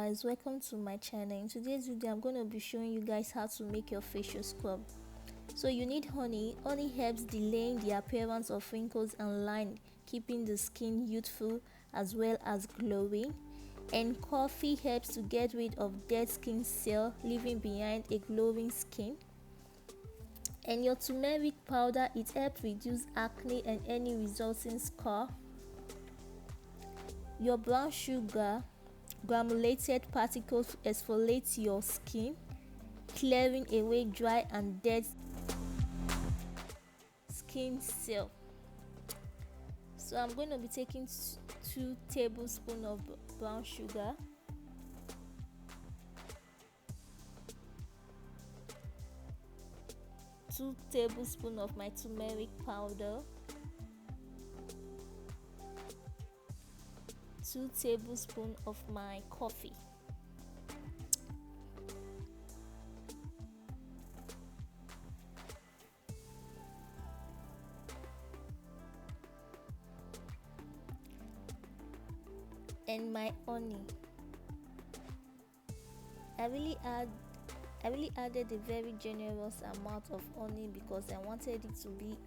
guys, welcome to my channel. In today's video I'm going to be showing you guys how to make your facial scrub. So you need honey helps delaying the appearance of wrinkles and lines, keeping the skin youthful as well as glowing. And coffee helps to get rid of dead skin cells, leaving behind a glowing skin. And your turmeric powder, it helps reduce acne and any resulting scar. Your brown sugar granulated particles exfoliate your skin, clearing away dry and dead skin cells. So I'm going to be taking 2 tablespoons of brown sugar, 2 tablespoons of my turmeric powder, 2 tablespoons of my coffee. And my honey. I really added a very generous amount of honey because I wanted it to be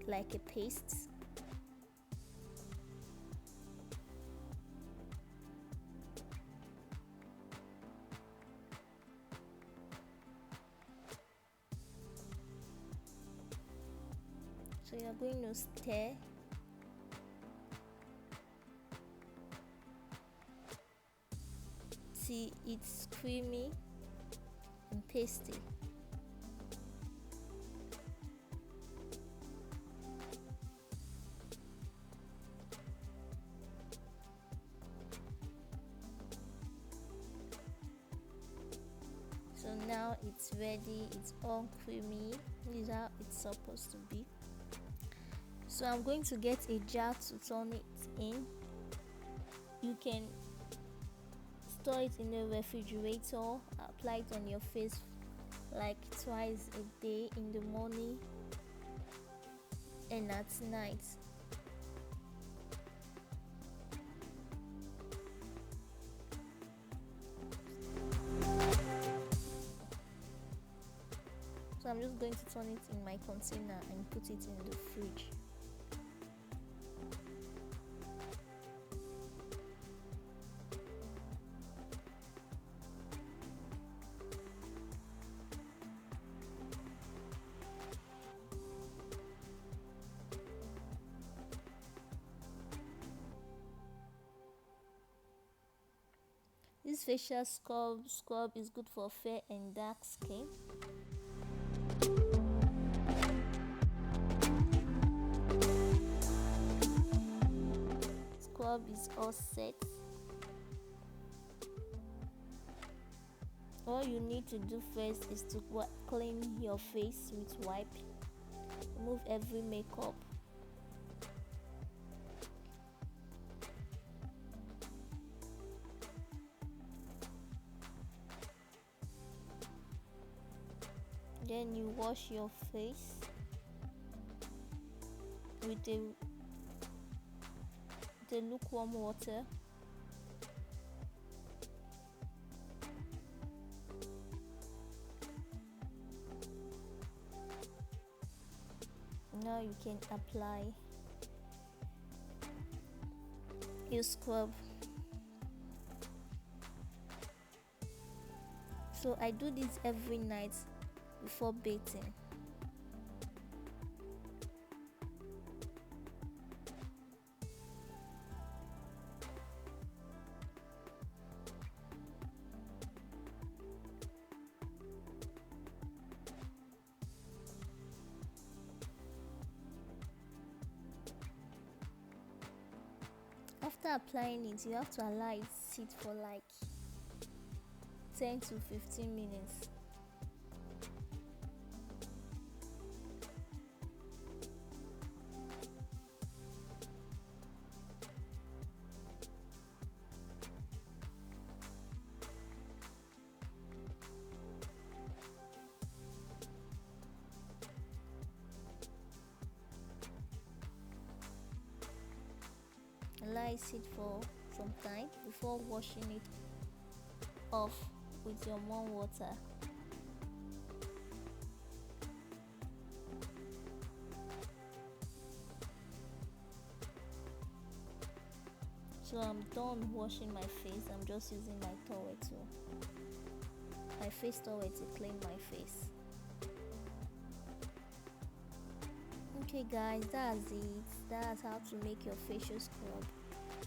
like a paste. So you're going to stir. See, it's creamy and pasty. So now it's ready, it's all creamy. This is how it's supposed to be. So I'm going to get a jar to turn it in. You can store it in a refrigerator, apply it on your face like twice a day, in the morning and at night. So I'm just going to turn it in my container and put it in the fridge. This facial scrub is good for fair and dark skin. Scrub is all set. All you need to do first is to clean your face with wipe. Remove every makeup. Then you wash your face with the lukewarm water. Now you can apply your scrub. So I do this every night before bathing. After applying it, you have to allow it sit for like 10 to 15 minutes. Allow it sit for some time before washing it off with your warm water. So I'm done washing my face. I'm just using my face towel to clean my face. Okay guys, that's it. That's how to make your facial scrub.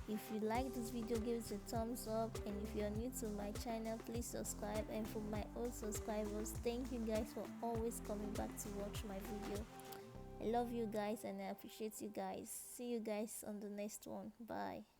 If you like this video, give it a thumbs up, and if you're new to my channel, please subscribe. And for my old subscribers, thank you guys for always coming back to watch my video. I love you guys and I appreciate you guys. See you guys on the next one. Bye.